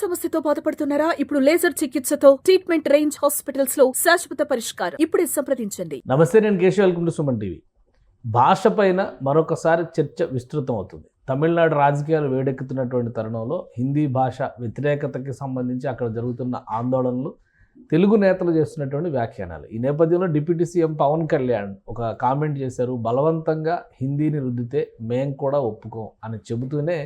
సమస్యతో బాధపడుతున్నారా? ఇప్పుడు లేజర్ చికిత్సతో ట్రీట్మెంట్ రేంజ్ హాస్పిటల్స్ లో శాశ్వత పరిష్కారం. ఇప్పుడే సంప్రదించండి. నమస్తే, నేను Keshav. Welcome to Suman TV. భాష పైన మరొకసారి చర్చ విస్తృతం అవుతుంది. తమిళనాడు రాజకీయాలు వేడెక్కుతున్నటువంటి తరుణంలో హిందీ భాష వ్యతిరేకతకి సంబంధించి అక్కడ జరుగుతున్న ఆందోళనలు, తెలుగు నేతలు చేస్తున్నటువంటి వ్యాఖ్యానాలు. ఈ నేపథ్యంలో డిప్యూటీ సీఎం పవన్ కళ్యాణ్ ఒక కామెంట్ చేశారు. బలవంతంగా హిందీని రుద్దితే మేం కూడా ఒప్పుకోం అని చెబుతూనే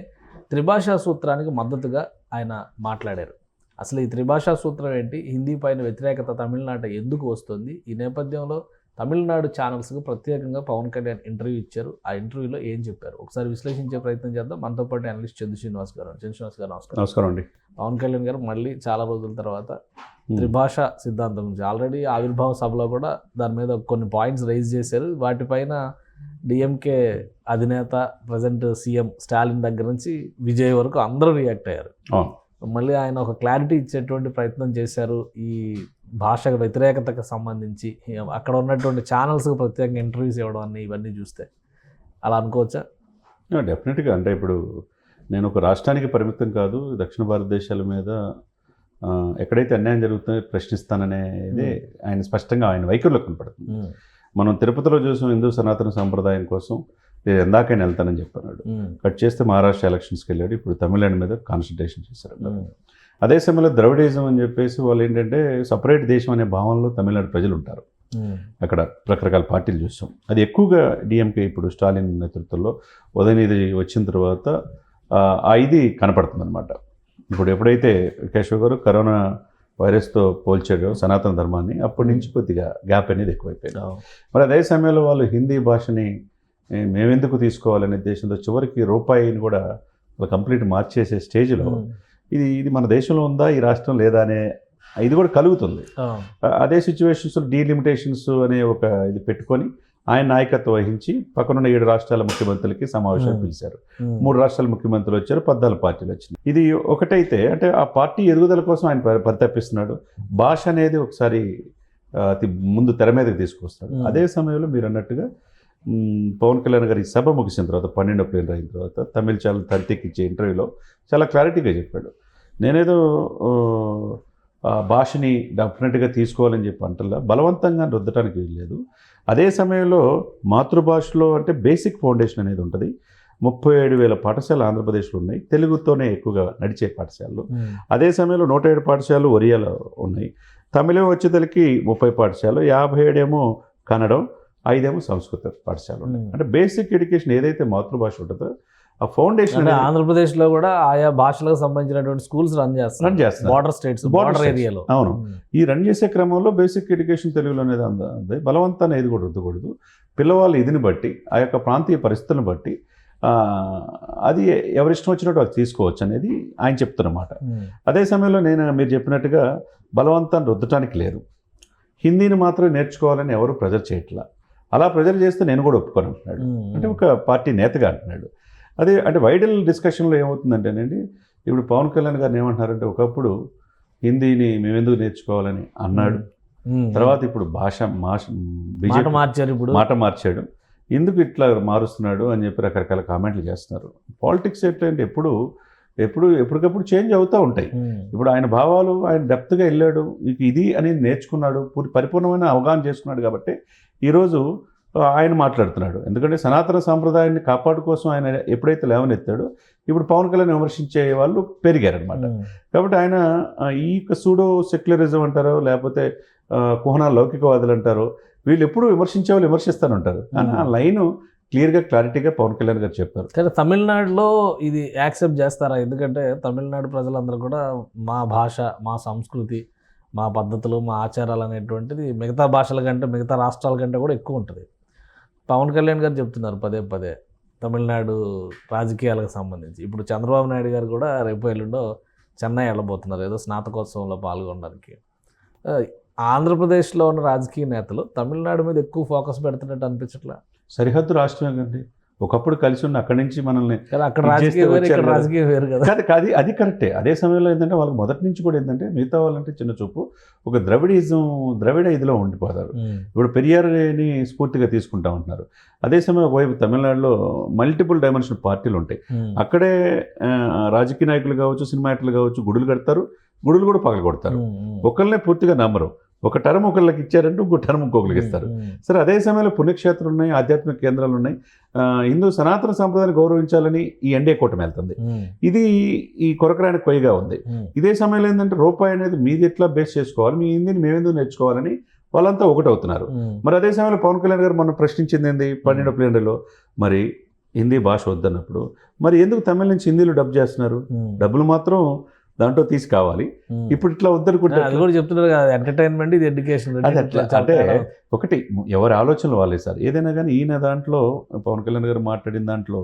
త్రిభాషా సూత్రానికి మద్దతుగా ఆయన మాట్లాడారు. అసలు ఈ త్రిభాషా సూత్రం ఏంటి? హిందీ పైన వ్యతిరేకత తమిళనాడు ఎందుకు వస్తుంది? ఈ నేపథ్యంలో తమిళనాడు ఛానల్స్కు ప్రత్యేకంగా పవన్ కళ్యాణ్ ఇంటర్వ్యూ ఇచ్చారు. ఆ ఇంటర్వ్యూలో ఏం చెప్పారు ఒకసారి విశ్లేషించే ప్రయత్నం చేద్దాం. మనతో పాటు అనలిస్ట్ చందు శ్రీనివాస్ గారు. శ్రీనివాస్ గారు నమస్కారం. నమస్కారం అండి. పవన్ కళ్యాణ్ గారు మళ్ళీ చాలా రోజుల తర్వాత త్రిభాషా సిద్ధాంతం గురించి ఆల్రెడీ ఆవిర్భావ సభలో కూడా దాని మీద కొన్ని పాయింట్స్ రైజ్ చేశారు. వాటిపైన డిఎంకే అధినేత ప్రజెంట్ సీఎం స్టాలిన్ దగ్గర నుంచి విజయ్ వరకు అందరూ రియాక్ట్ అయ్యారు. మళ్ళీ ఆయన ఒక క్లారిటీ ఇచ్చేటువంటి ప్రయత్నం చేశారు. ఈ భాష వ్యతిరేకతకు సంబంధించి అక్కడ ఉన్నటువంటి ఛానల్స్కి ప్రత్యేకంగా ఇంటర్వ్యూస్ ఇవ్వడం అన్ని ఇవన్నీ చూస్తే అలా అనుకోవచ్చా? డెఫినెట్గా. అంటే ఇప్పుడు నేను ఒక రాష్ట్రానికి పరిమితం కాదు, దక్షిణ భారతదేశాల మీద ఎక్కడైతే అన్యాయం జరుగుతుందో ప్రశ్నిస్తాననేది ఆయన స్పష్టంగా ఆయన వైఖరిలో కనపడుతుంది. మనం తిరుపతిలో చూసాం, హిందూ సనాతన సాంప్రదాయం కోసం నేను ఎందాకైనా వెళ్తానని చెప్పన్నాడు. కట్ చేస్తే మహారాష్ట్ర ఎలక్షన్స్కి వెళ్ళాడు. ఇప్పుడు తమిళనాడు మీద కాన్సన్ట్రేషన్ చేశారు. అదే సమయంలో ద్రవిడిజం అని చెప్పేసి వాళ్ళు ఏంటంటే సపరేట్ దేశం అనే భావనలో తమిళనాడు ప్రజలు ఉంటారు. అక్కడ రకరకాల పార్టీలు చూస్తాం. అది ఎక్కువగా డిఎంకే ఇప్పుడు స్టాలిన్ నేతృత్వంలో ఉదయనిధి వచ్చిన తర్వాత ఇది కనపడుతుంది అనమాట. ఇప్పుడు ఎప్పుడైతే కేశవ్ గారు కరోనా వైరస్తో పోల్చాడో సనాతన ధర్మాన్ని, అప్పటి నుంచి కొద్దిగా గ్యాప్ అనేది ఎక్కువైపోయింది. మరి అదే సమయంలో వాళ్ళు హిందీ భాషని మేమెందుకు తీసుకోవాలనే ఉద్దేశంతో చివరికి రూపాయిని కూడా కంప్లీట్ మార్చేసే స్టేజ్లో ఇది మన దేశంలో ఉందా, ఈ రాష్ట్రం లేదా అనే ఇది కూడా కలుగుతుంది. అదే సిచ్యువేషన్స్లో డీలిమిటేషన్స్ అనే ఒక ఇది పెట్టుకొని ఆయన నాయకత్వం వహించి పక్కనున్న 7 రాష్ట్రాల ముఖ్యమంత్రులకి సమావేశాలు పిలిచారు. 3 రాష్ట్రాల ముఖ్యమంత్రులు వచ్చారు, 14 పార్టీలు వచ్చినాయి. ఇది ఒకటైతే అంటే ఆ పార్టీ ఎదుగుదల కోసం ఆయన పరితపిస్తున్నాడు. భాష అనేది ఒకసారి ముందు తెర మీదకి తీసుకొస్తున్నాడు. అదే సమయంలో మీరు అన్నట్టుగా పవన్ కళ్యాణ్ గారి సభ ముగిసిన తర్వాత 12 ఏప్రిల్ అయిన తర్వాత తమిళ ఛానల్ 30కి ఇచ్చే ఇంటర్వ్యూలో చాలా క్లారిటీగా చెప్పాడు. నేనేదో భాషని డెఫినెట్గా తీసుకోవాలని చెప్పి అంటల్లా, బలవంతంగా రుద్దటానికి వీల్లేదు. అదే సమయంలో మాతృభాషలో అంటే బేసిక్ ఫౌండేషన్ అనేది ఉంటుంది. 37,000 పాఠశాలలు ఆంధ్రప్రదేశ్లో ఉన్నాయి, తెలుగుతోనే ఎక్కువగా నడిచే పాఠశాలలు. అదే సమయంలో 107 పాఠశాలలు ఒరియాలో ఉన్నాయి. తమిళం వచ్చేతలకి 30 పాఠశాలలు, 57 ఏమో కన్నడం, 5 ఏమో సంస్కృత పాఠశాలలు ఉన్నాయి. అంటే బేసిక్ ఎడ్యుకేషన్ ఏదైతే మాతృభాష ఉంటుందో ఆ ఫౌండేషన్ ఆంధ్రప్రదేశ్లో కూడా ఆయా భాషలకు సంబంధించినటువంటి స్కూల్స్ రన్ చేస్తారు. బార్డర్ స్టేట్స్, బార్డర్ ఏరియాలో. అవును. ఈ రన్ చేసే క్రమంలో బేసిక్ ఎడ్యుకేషన్ తెలుగులో అనేది అంది. బలవంతాన్ని ఏది కూడా రుద్దకూడదు. పిల్లవాళ్ళ ఇదిని బట్టి, ఆ యొక్క ప్రాంతీయ పరిస్థితులను బట్టి అది ఎవరిష్టం వచ్చినట్టు అది తీసుకోవచ్చు అనేది ఆయన చెప్తున్నమాట. అదే సమయంలో మీరు చెప్పినట్టుగా బలవంతాన్ని రుద్దటానికి లేదు. హిందీని మాత్రం నేర్చుకోవాలని ఎవరు ప్రెజర్ చేయట్లా. అలా ప్రెజర్ చేస్తే నేను కూడా ఒప్పుకొని అంటున్నాడు. అంటే ఒక పార్టీ నేతగా అంటున్నాడు. అదే అంటే వైడల్ డిస్కషన్లో ఏమవుతుందంటేనండి, ఇప్పుడు పవన్ కళ్యాణ్ గారిని ఏమంటున్నారంటే, ఒకప్పుడు హిందీని మేమెందుకు నేర్చుకోవాలని అన్నాడు. తర్వాత ఇప్పుడు మాట మార్చాడు. ఎందుకు ఇట్లా మారుస్తున్నాడు అని చెప్పి రకరకాల కామెంట్లు చేస్తున్నారు. పాలిటిక్స్ ఎట్లంటే ఎప్పటికప్పుడు చేంజ్ అవుతూ ఉంటాయి. ఇప్పుడు ఆయన భావాలు ఆయన డెప్త్గా వెళ్ళాడు, ఇది అని నేర్చుకున్నాడు, పరిపూర్ణమైన అవగాహన చేసుకున్నాడు. కాబట్టి ఈరోజు ఆయన మాట్లాడుతున్నాడు. ఎందుకంటే సనాతన సాంప్రదాయాన్ని కాపాడు కోసం ఆయన ఎప్పుడైతే లేవనెత్తాడో ఇప్పుడు పవన్ కళ్యాణ్ విమర్శించే వాళ్ళు పెరిగారనమాట. కాబట్టి ఆయన ఈ సూడో సెక్యులరిజం అంటారో లేకపోతే కుహనా లౌకికవాదులు అంటారో, వీళ్ళు ఎప్పుడు విమర్శించే వాళ్ళు విమర్శిస్తూనే ఉంటారు. కానీ ఆ లైను క్లియర్గా పవన్ కళ్యాణ్ గారు చెప్పారు. కానీ తమిళనాడులో ఇది యాక్సెప్ట్ చేస్తారా? ఎందుకంటే తమిళనాడు ప్రజలందరూ కూడా మా భాష, మా సంస్కృతి, మా పద్ధతులు, మా ఆచారాలు అనేటువంటిది మిగతా భాషల కంటే, మిగతా రాష్ట్రాల కంటే కూడా ఎక్కువ ఉంటుంది. పవన్ కళ్యాణ్ గారు చెప్తున్నారు పదే తమిళనాడు రాజకీయాలకు సంబంధించి. ఇప్పుడు చంద్రబాబు నాయుడు గారు కూడా రేపు ఎల్లుండో చెన్నై వెళ్ళబోతున్నారు ఏదో స్నాతకోత్సవంలో పాల్గొనడానికి. ఆంధ్రప్రదేశ్లో ఉన్న రాజకీయ నేతలు తమిళనాడు మీద ఎక్కువ ఫోకస్ పెడుతున్నట్టు అనిపించట్లా? సరిహద్దు రాష్ట్రమే కండి. ఒకప్పుడు కలిసి ఉన్న అక్కడి నుంచి మనల్ని కానీ అక్కడ ఇది రాజకీయం చేస్తే వేరు, ఇక్కడ వచ్చారు కదా. రాజకీయం వేరు కదా. కాదు అది కరెక్టే. అదే సమయంలో ఏంటంటే వాళ్ళకి మొదటి నుంచి కూడా ఏంటంటే మిగతా వాళ్ళంటే చిన్న చూపు, ఒక ద్రవిడ ఇదిలో ఉండిపోతారు. ఇప్పుడు పెరియార్ని స్ఫూర్తిగా తీసుకుంటా ఉంటున్నారు. అదే సమయంలో ఒకవైపు తమిళనాడులో మల్టిపుల్ డైమెన్షనల్ పార్టీలు ఉంటాయి. అక్కడే రాజకీయ నాయకులు కావచ్చు, సినిమా యాక్టర్లు కావచ్చు, గుడులు కడతారు, గుడులు కూడా పగల కొడతారు. ఒకళ్ళనే పూర్తిగా నమ్మరు. ఒక టర్మ్ ఒకళ్ళకి ఇచ్చారంటే ఇంకో టర్మ్ ఇంకొకరికి ఇస్తారు. సరే, అదే సమయంలో పుణ్యక్షేత్రాలు ఉన్నాయి, ఆధ్యాత్మిక కేంద్రాలు ఉన్నాయి. హిందూ సనాతన సంప్రదాయాన్ని గౌరవించాలని ఈ ఎన్డీఏ కూటమి వెళ్తుంది. ఇది ఈ కొరకరాని కొయ్యగా ఉంది. ఇదే సమయంలో ఏంటంటే రూపాయి అనేది మీది ఎట్లా బేస్ చేసుకోవాలి, మీ హిందీని మేమెందుకు నేర్చుకోవాలని వాళ్ళంతా ఒకటవుతున్నారు. మరి అదే సమయంలో పవన్ కళ్యాణ్ గారు మనం ప్రశ్నించింది ఏంది 12వ ప్లేనరీలో, మరి హిందీ భాష వద్దన్నప్పుడు మరి ఎందుకు తమిళ నుంచి హిందీలో డబ్ చేస్తున్నారు? డబ్బులు మాత్రం దాంట్లో తీసి కావాలి. ఇప్పుడు ఇట్లా వద్దనుకుంటే అది కూడా చెప్తున్నారు కదా, ఎంటర్టైన్మెంట్ ఇది ఎడ్యుకేషన్. అది అట్లా అంటే ఒకటి ఎవరి ఆలోచనలు వాళ్ళే సార్. ఏదైనా కానీ ఈయన దాంట్లో పవన్ కళ్యాణ్ గారు మాట్లాడిన దాంట్లో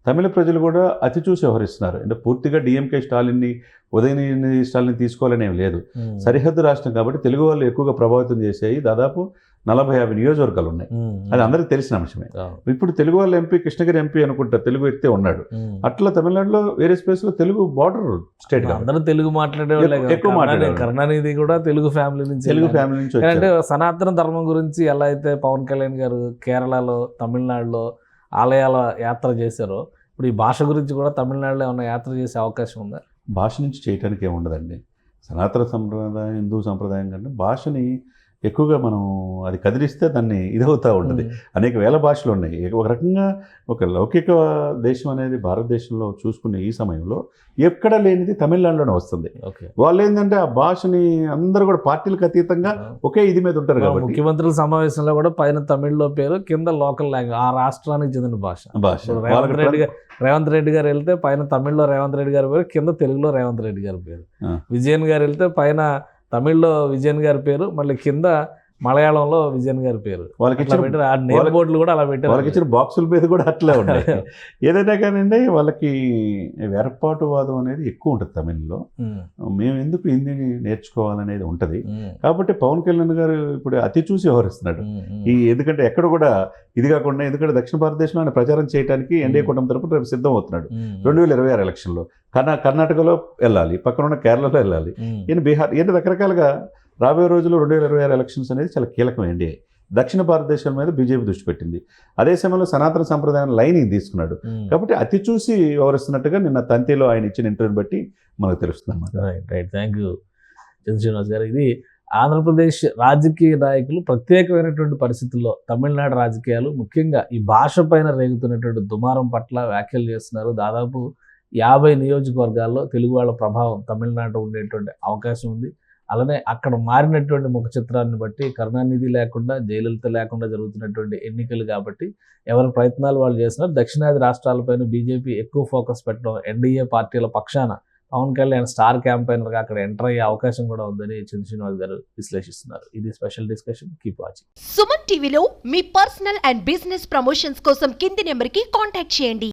తమిళ ప్రజలు కూడా అతి చూసి వ్యవహరిస్తున్నారు. అంటే పూర్తిగా డిఎంకే స్టాలిన్ని, ఉదయనిధి స్టాలిన్ తీసుకోవాలని ఏం లేదు. సరిహద్దు రాష్ట్రం కాబట్టి తెలుగు వాళ్ళు ఎక్కువగా ప్రభావితం చేసేవి దాదాపు 40-50 నియోజకవర్గాలు ఉన్నాయి. అది అందరికీ తెలిసిన అంశమే. ఇప్పుడు తెలుగు వాళ్ళ ఎంపీ కృష్ణగిరి ఎంపీ అనుకుంటా తెలుగు వ్యక్తే ఉన్నాడు. అట్లా తమిళనాడులో వేరే స్పేస్ లో తెలుగు బార్డర్ స్టేట్ గా అందరూ తెలుగు మాట్లాడే ఎక్కువ మాట్లాడారు. కరుణానిధి కూడా తెలుగు ఫ్యామిలీ నుంచి అంటే సనాతన ధర్మం గురించి ఎలా అయితే పవన్ కళ్యాణ్ గారు కేరళలో, తమిళనాడులో ఆలయాల యాత్ర చేశారో, ఇప్పుడు ఈ భాష గురించి కూడా తమిళనాడులో ఏమైనా యాత్ర చేసే అవకాశం ఉందా? భాష నుంచి చేయడానికి ఏముండదండి. సనాతన సంప్రదాయం, హిందూ సంప్రదాయం కంటే భాషని ఎక్కువగా మనం అది కదిలిస్తే దాన్ని ఇదవుతూ ఉంటుంది. అనేక వేల భాషలు ఉన్నాయి. ఒక రకంగా ఒక లౌకిక దేశం అనేది భారతదేశంలో చూసుకునే ఈ సమయంలో ఎక్కడ లేనిది తమిళనాడులోనే వస్తుంది. వాళ్ళు ఏంటంటే ఆ భాషని అందరూ కూడా పార్టీలకు అతీతంగా ఒకే ఇది మీద ఉంటారు కాబట్టి ముఖ్యమంత్రుల సమావేశంలో కూడా పైన తమిళ్లో పేరు, కింద లోకల్ లాంగ్వేజ్, ఆ రాష్ట్రానికి చెందిన భాష. రేవంత్ రెడ్డి గారు వెళ్తే పైన తమిళ్లో రేవంత్ రెడ్డి గారి పేరు, కింద తెలుగులో రేవంత్ రెడ్డి గారి పేరు. విజయన్ గారు వెళ్తే పైన తమిళ్లో విజయన్ గారి పేరు, మళ్ళీ కింద మలయాళంలో విజయన్ గారి పేరు. వాళ్ళకి నేమ్ బోర్డులు కూడా అలా పెట్టారు. వాళ్ళకి ఇచ్చిన బాక్సుల మీద కూడా అట్లే ఉన్నాయి. ఏదైనా కానివ్వండి, వాళ్ళకి వేర్పాటువాదం అనేది ఎక్కువ ఉంటుంది తమిళ్లో. మేము ఎందుకు హిందీని నేర్చుకోవాలనేది ఉంటుంది. కాబట్టి పవన్ కళ్యాణ్ గారు ఇప్పుడు అతి చూసి వ్యవహరిస్తున్నాడు. ఎందుకంటే ఎక్కడ కూడా ఇది కాకుండా, ఎందుకంటే దక్షిణ భారతదేశంలో ఆయన ప్రచారం చేయడానికి ఎన్డీఏ కూటమి తరపున రేపు సిద్ధం అవుతున్నాడు. 2026 ఎలక్షన్లో కర్ణాటకలో వెళ్ళాలి, పక్కన ఉన్న కేరళలో వెళ్ళాలి, బీహార్, రకరకాలుగా రాబోయే రోజుల్లో 2026 ఎలక్షన్స్ అనేది చాలా కీలకం. ఎన్డీఏ దక్షిణ భారతదేశం మీద బీజేపీ దృష్టి పెట్టింది. అదే సమయంలో సనాతన సంప్రదాయం లైన్ తీసుకున్నాడు. కాబట్టి అతి చూసి వ్యవహరిస్తున్నట్టుగా నిన్న తంతిలో ఆయన ఇచ్చిన ఇంటర్వ్యూని బట్టి మనకు తెలుస్తుంది అన్నమాట. రైట్, థ్యాంక్ యూ చంద్రశ్రీనివాస్ గారు. ఇది ఆంధ్రప్రదేశ్ రాజకీయ నాయకులు ప్రత్యేకమైనటువంటి పరిస్థితుల్లో తమిళనాడు రాజకీయాలు, ముఖ్యంగా ఈ భాష పైన రేగుతున్నటువంటి దుమారం పట్ల వ్యాఖ్యలు చేస్తున్నారు. దాదాపు 50 నియోజకవర్గాల్లో తెలుగు వాళ్ళ ప్రభావం తమిళనాడు ఉండేటువంటి అవకాశం ఉంది. అలానే అక్కడ మారినటువంటి ముఖ చిత్రాన్ని బట్టి కరుణానిధి లేకుండా, జయలలిత లేకుండా జరుగుతున్నటువంటి ఎన్నికలు కాబట్టి ఎవరి ప్రయత్నాలు వాళ్ళు చేస్తున్నారు. దక్షిణాది రాష్ట్రాలపైన బీజేపీ ఎక్కువ ఫోకస్ పెట్టడం, ఎన్డీఏ పార్టీల పక్షాన పవన్ కళ్యాణ్ స్టార్ క్యాంపెయినర్గా అక్కడ ఎంటర్ అయ్యే అవకాశం కూడా ఉందని చంద్రశ్రీనివాస్ గారు విశ్లేషిస్తున్నారు. ఇది special discussion. Keep watching. Suman టీవీలో మీ పర్సనల్ అండ్ బిజినెస్ ప్రమోషన్స్ కోసం కింది నెంబర్కి కాంటాక్ట్ చేయండి.